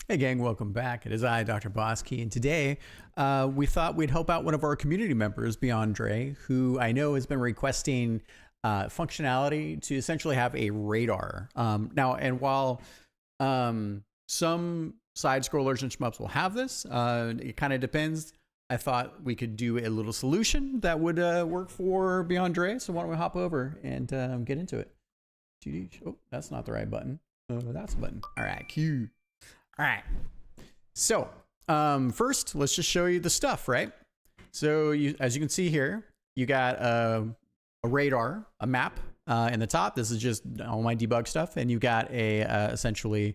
Hey gang, welcome back. It is I, DrBossKey, and today we thought we'd help out one of our community members, Beyond Dre, who I know has been requesting functionality to essentially have a radar. And while some side scrollers and shmups will have this, it kind of depends. I thought we could do a little solution that would work for Beyond Dre. So why don't we hop over and get into it? Oh, that's not the right button. That's the button. All right, Q. All right. So first, let's just show you the stuff, right? So as you can see here, you got a radar, a map in the top. This is just all my debug stuff. And you got a essentially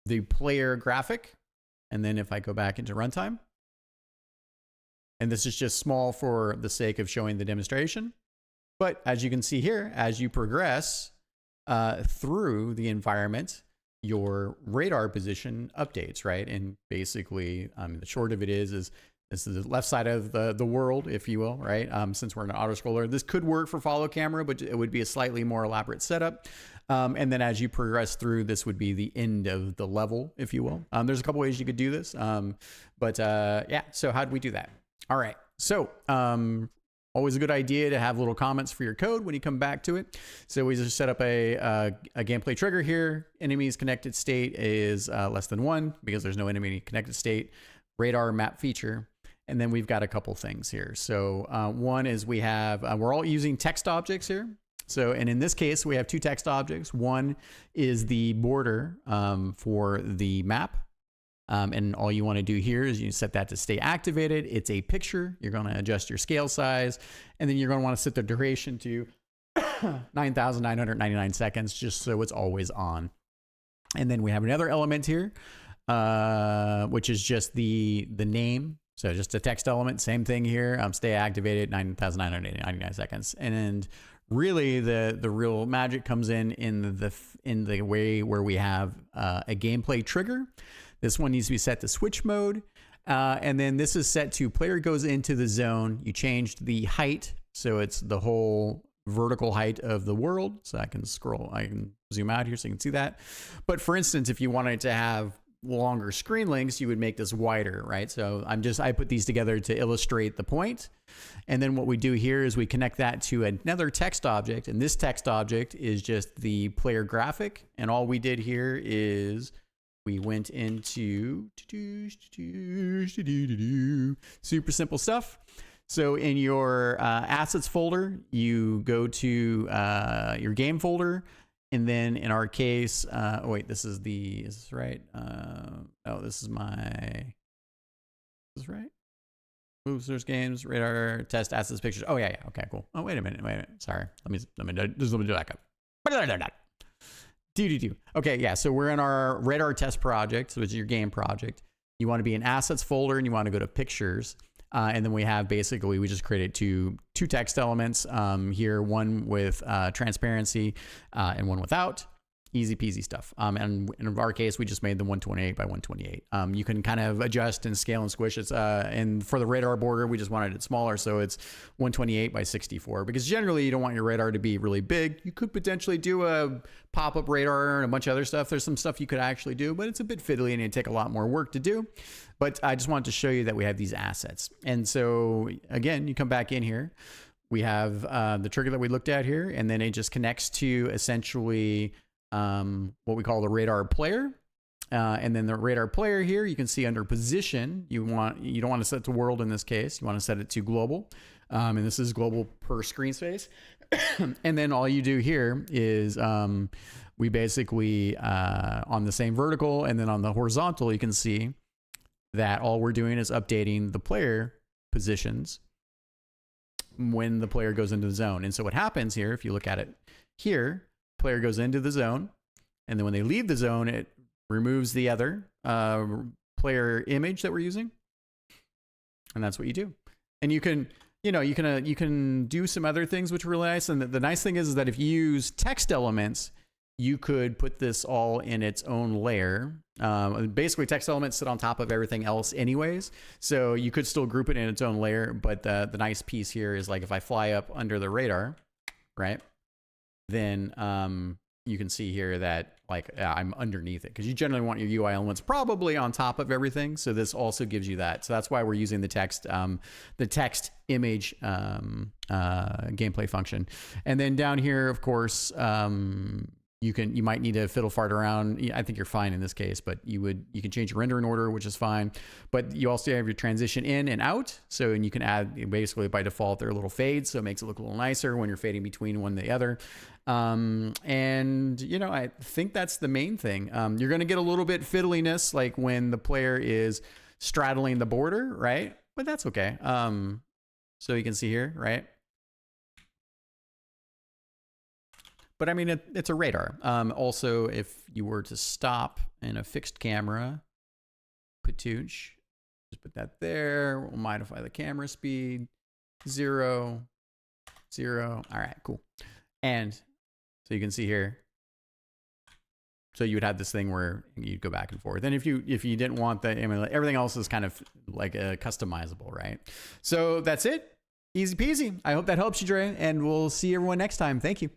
the player graphic. And then if I go back into runtime, and this is just small for the sake of showing the demonstration. But as you can see here, as you progress through the environment, your radar position updates, right? And basically, the short of it is this is the left side of the world, if you will, right? Since we're in an auto scroller, this could work for follow camera, but it would be a slightly more elaborate setup. And then as you progress through, this would be the end of the level, if you will. There's a couple ways you could do this. Yeah, so how do we do that? All right, so always a good idea to have little comments for your code when you come back to it. So we just set up a gameplay trigger here. Enemies connected state is less than 1 because there's no enemy connected state. Radar map feature. And then we've got a couple things here. So one is we have, we're all using text objects here. So, and in this case, we have two text objects. One is the border for the map. And all you want to do here is you set that to stay activated. It's a picture. You're going to adjust your scale size, and then you're going to want to set the duration to 9,999 seconds, just so it's always on. And then we have another element here, which is just the name. So just a text element, same thing here. Stay activated, 9,999 seconds. And really the real magic comes in the way where we have a gameplay trigger. This one needs to be set to switch mode. And then this is set to player goes into the zone. You changed the height. So it's the whole vertical height of the world. So I can zoom out here so you can see that. But for instance, if you wanted to have longer screen lengths, you would make this wider, right? So I put these together to illustrate the point. And then what we do here is we connect that to another text object. And this text object is just the player graphic. And all we did here is we went into super simple stuff. So in your assets folder, you go to your game folder. And then in our case, oh wait, is this right? Oh, this is right? Boosters, games, radar, test, assets, pictures. Oh yeah. Okay, cool. Oh, wait a minute. Sorry. Let me do that up. Okay, yeah, so we're in our radar test project, which is your game project. You want to be in assets folder and you want to go to pictures. And then we have basically, we just created two text elements here, one with transparency and one without. Easy peasy stuff. And in our case, we just made them 128 by 128. You can kind of adjust and scale and squish it. And for the radar border, we just wanted it smaller. So it's 128 by 64, because generally you don't want your radar to be really big. You could potentially do a pop-up radar and a bunch of other stuff. There's some stuff you could actually do, but it's a bit fiddly and it'd take a lot more work to do. But I just wanted to show you that we have these assets. And so again, you come back in here. We have the trigger that we looked at here, and then it just connects to essentially what we call the radar player. And then the radar player here, you can see under position, you don't want to set it to world in this case. You want to set it to global. And this is global per screen space. And then all you do here is we basically on the same vertical, and then on the horizontal, you can see that all we're doing is updating the player positions when the player goes into the zone. And so what happens here, if you look at it here, player goes into the zone, and then when they leave the zone, it removes the other player image that we're using, and that's what you do. And you can do some other things which are really nice. And the nice thing is that if you use text elements, you could put this all in its own layer. Basically, text elements sit on top of everything else anyways, so you could still group it in its own layer. But the nice piece here is, like, if I fly up under the radar, right? Then you can see here that like I'm underneath it, because you generally want your UI elements probably on top of everything. So this also gives you that. So that's why we're using the text image gameplay function. And then down here, of course, you might need to fiddle fart around. I think you're fine in this case, but you can change your rendering order, which is fine. But you also have your transition in and out. So, and you can add, basically by default, they're little fades. So it makes it look a little nicer when you're fading between one and the other. And you know, I think that's the main thing. You're going to get a little bit fiddliness, like when the player is straddling the border, right? But that's okay. So you can see here, right? But I mean, it's a radar. Also, if you were to stop in a fixed camera, patooch, just put that there. We'll modify the camera speed, 0, 0. All right, cool. And so you can see here. So you would have this thing where you'd go back and forth. And if you didn't want that, I mean, everything else is kind of like customizable, right? So that's it. Easy peasy. I hope that helps you, Dre. And we'll see everyone next time. Thank you.